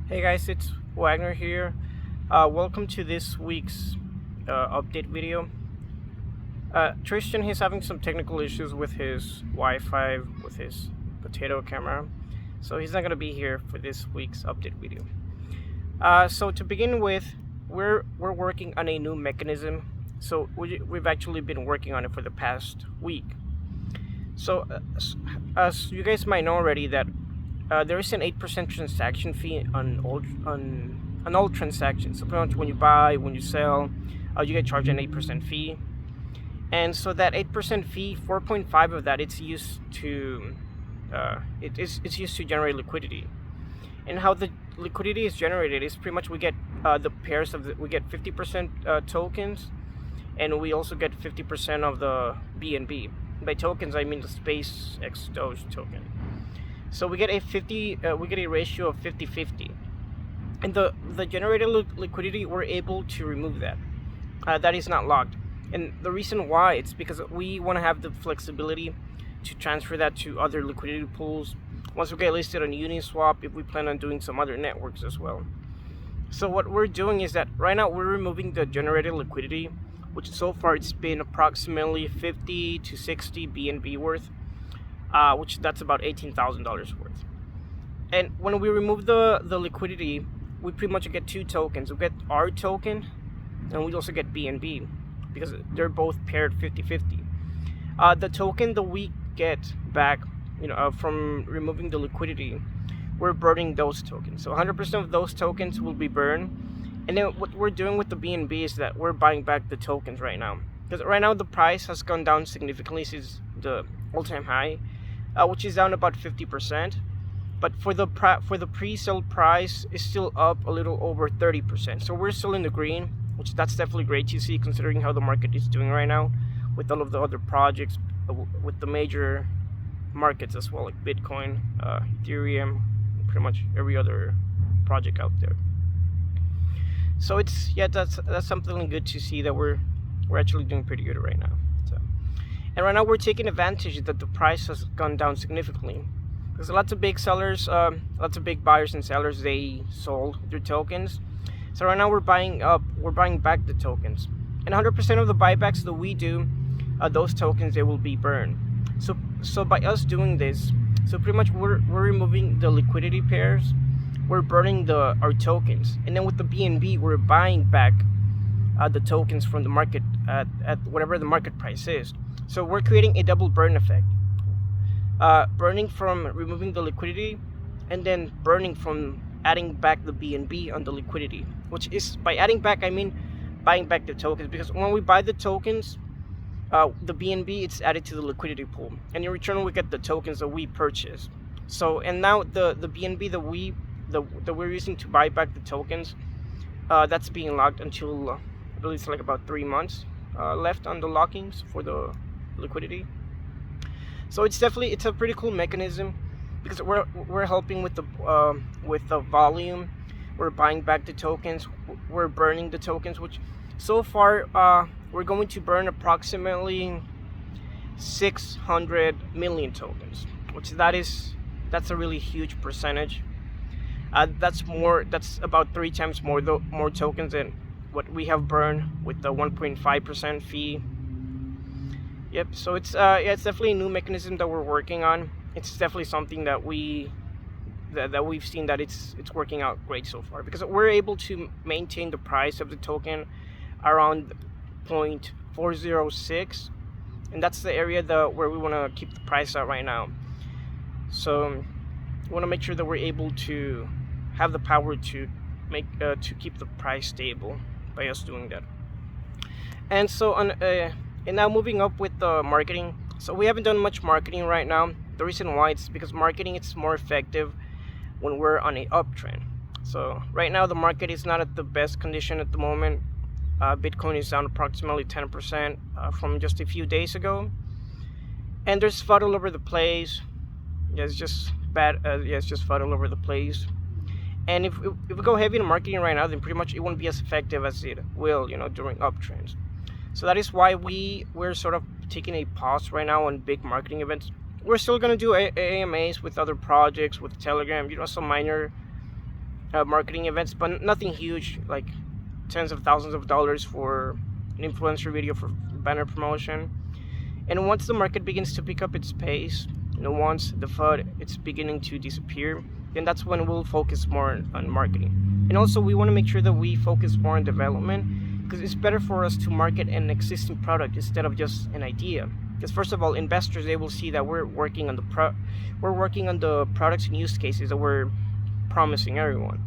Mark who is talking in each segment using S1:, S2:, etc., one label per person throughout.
S1: Hey guys, it's Wagner here. Welcome to this week's update video. Tristan, he's having some technical issues with his Wi-Fi, with his potato camera, so he's not gonna be here for this week's update video. So to begin with, we're working on a new mechanism. So we've actually been working on it for the past week. So as you guys might know already, that there is an 8% transaction fee on all transactions. So pretty much when you buy, when you sell, you get charged an 8% fee. And so that 8% fee, 4.5 of that, it's used to it's used to generate liquidity. And how the liquidity is generated is pretty much we get the pairs of we get 50% tokens, and we also get 50% of the BNB. By tokens, I mean the SpaceX Doge token. So we get a ratio of 50-50, and the generated liquidity, we're able to remove that. That is not locked, and the reason why, it's because we want to have the flexibility to transfer that to other liquidity pools once we get listed on Uniswap, if we plan on doing some other networks as well. So what we're doing is that right now we're removing the generated liquidity, which so far it's been approximately 50 to 60 BNB worth, which that's about $18,000 worth. And when we remove the liquidity, we pretty much get two tokens. We get our token, and we also get BNB, because they're both paired 50-50. The token that we get back, from removing the liquidity, we're burning those tokens. So 100% of those tokens will be burned. And then what we're doing with the BNB is that we're buying back the tokens right now, because right now the price has gone down significantly since the all-time high, which is down about 50%. But for the pre-sale price is still up a little over 30%. So we're still in the green, which that's definitely great to see, considering how the market is doing right now, with all of the other projects, with the major markets as well, like Bitcoin, Ethereum, pretty much every other project out there. So that's something good to see, that we're actually doing pretty good right now. So, and right now we're taking advantage that the price has gone down significantly, because lots of big sellers, lots of big buyers and sellers, they sold their tokens. So right now we're buying back the tokens, and 100% of the buybacks that we do, those tokens, they will be burned. So by us doing this, so pretty much we're removing the liquidity pairs, we're burning our tokens, and then with the BNB, we're buying back the tokens from the market at whatever the market price is. So we're creating a double burn effect, burning from removing the liquidity, and then burning from adding back the BNB on the liquidity, which is, by adding back, I mean buying back the tokens, because when we buy the tokens, the BNB, it's added to the liquidity pool, and in return we get the tokens that we purchase. So, and now the BNB that we're using to buy back the tokens, that's being locked until I believe it's like about 3 months left on the lockings for the liquidity. So it's a pretty cool mechanism, because we're helping with the volume. We're buying back the tokens, we're burning the tokens, which so far we're going to burn approximately 600 million tokens, which that's a really huge percentage. That's about 3 times more tokens than what we have burned with the 1.5% fee. Yep. So it's definitely a new mechanism that we're working on. It's definitely something that we've seen that it's working out great so far, because we're able to maintain the price of the token around 0.406, and that's the area where we want to keep the price at right now. So we want to make sure that we're able to have the power to keep the price stable by us doing that. And so and now moving up with the marketing. So we haven't done much marketing right now. The reason why, it's because marketing, it's more effective when we're on a uptrend. So right now the market is not at the best condition at the moment. Bitcoin is down approximately 10% from just a few days ago, and there's FUD all over the place. Yeah, it's just bad. It's just FUD all over the place. And if we go heavy in marketing right now, then pretty much it won't be as effective as it will, during uptrends. So that is why we're sort of taking a pause right now on big marketing events. We're still gonna do AMAs with other projects, with Telegram, some minor marketing events, but nothing huge, like tens of thousands of dollars for an influencer video for banner promotion. And once the market begins to pick up its pace, once the FUD it's beginning to disappear, then that's when we'll focus more on marketing. And also, we want to make sure that we focus more on development, because it's better for us to market an existing product instead of just an idea. Because first of all, investors, they will see that we're working on the products and use cases that we're promising everyone.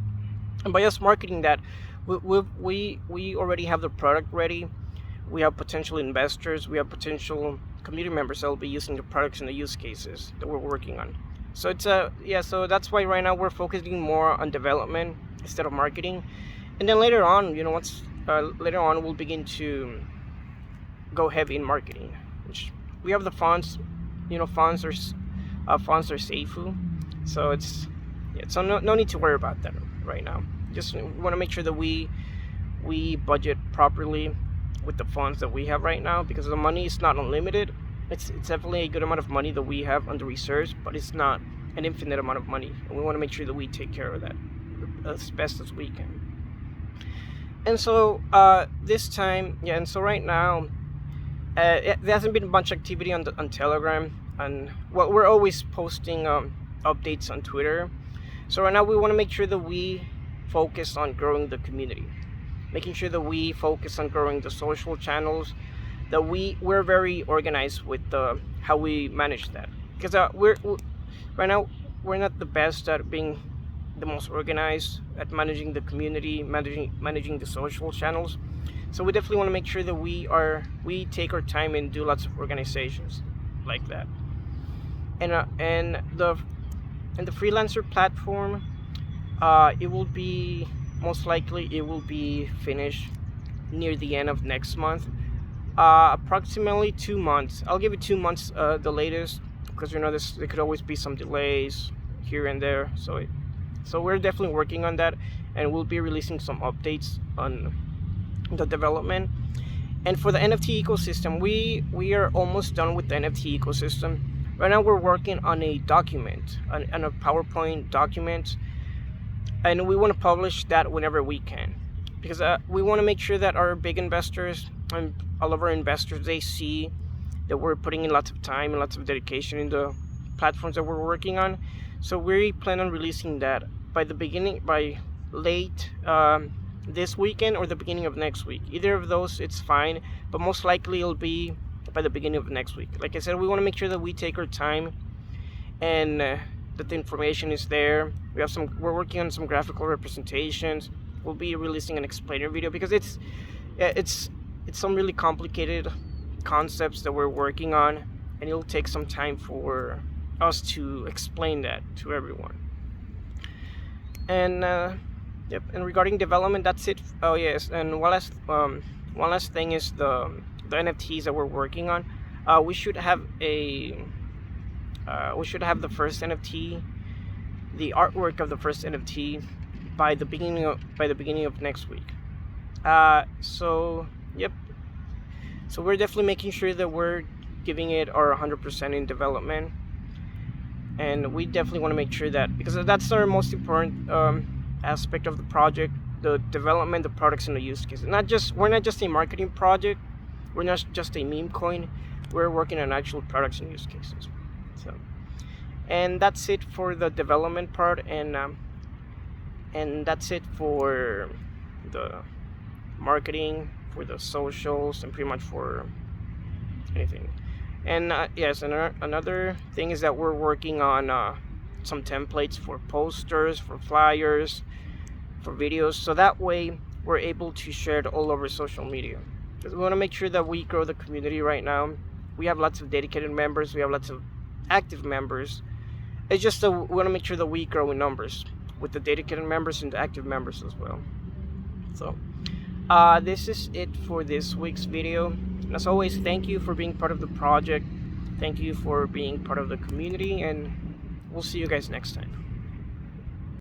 S1: And by us marketing that, we already have the product ready. We have potential investors, we have potential community members that will be using the products and the use cases that we're working on. So it's so that's why right now we're focusing more on development instead of marketing. And then later on, later on we'll begin to go heavy in marketing, which we have the funds. Funds are safe. So so no need to worry about that right now. Just want to make sure that we budget properly with the funds that we have right now, because the money is not unlimited. It's definitely a good amount of money that we have under reserves, but it's not an infinite amount of money, and we want to make sure that we take care of that as best as we can. And so this time, and so right now, there hasn't been much activity on Telegram, and we're always posting updates on Twitter. So right now we want to make sure that we focus on growing the community, making sure that we focus on growing the social channels, that we're very organized with how we manage that. Because right now we're not the best at being the most organized at managing the community, managing the social channels. So we definitely want to make sure that we take our time and do lots of organizations like that. And the freelancer platform, it will be most likely finished near the end of next month, approximately 2 months. I'll give it 2 months, the latest, because there could always be some delays here and there. So we're definitely working on that, and we'll be releasing some updates on the development. And for the NFT ecosystem, we are almost done with the NFT ecosystem. Right now we're working on a document, on a PowerPoint document, and we want to publish that whenever we can, because we want to make sure that our big investors and all of our investors, they see that we're putting in lots of time and lots of dedication in the platforms that we're working on. So we plan on releasing that by late this weekend or the beginning of next week. Either of those, it's fine, but most likely it'll be by the beginning of next week. Like I said, we want to make sure that we take our time and that the information is there. We're working on some graphical representations. We'll be releasing an explainer video, because it's some really complicated concepts that we're working on, and it'll take some time for us to explain that to everyone. And and regarding development, that's it. Oh yes, and one last thing is the NFTs that we're working on. We should have the first NFT, the artwork of the first NFT, by the beginning of next week. So we're definitely making sure that we're giving it our 100% in development, and we definitely want to make sure that, because that's our most important aspect of the project, the development, the products, and the use cases. We're not just a marketing project. We're not just a meme coin. We're working on actual products and use cases. So, and that's it for the development part, and that's it for the marketing, for the socials, and pretty much for anything. And yes, another thing is that we're working on some templates for posters, for flyers, for videos, so that way we're able to share it all over social media. Because we want to make sure that we grow the community right now. We have lots of dedicated members, we have lots of active members. It's just that we want to make sure that we grow in numbers with the dedicated members and the active members as well. So this is it for this week's video. And as always, thank you for being part of the project. Thank you for being part of the community, and we'll see you guys next time.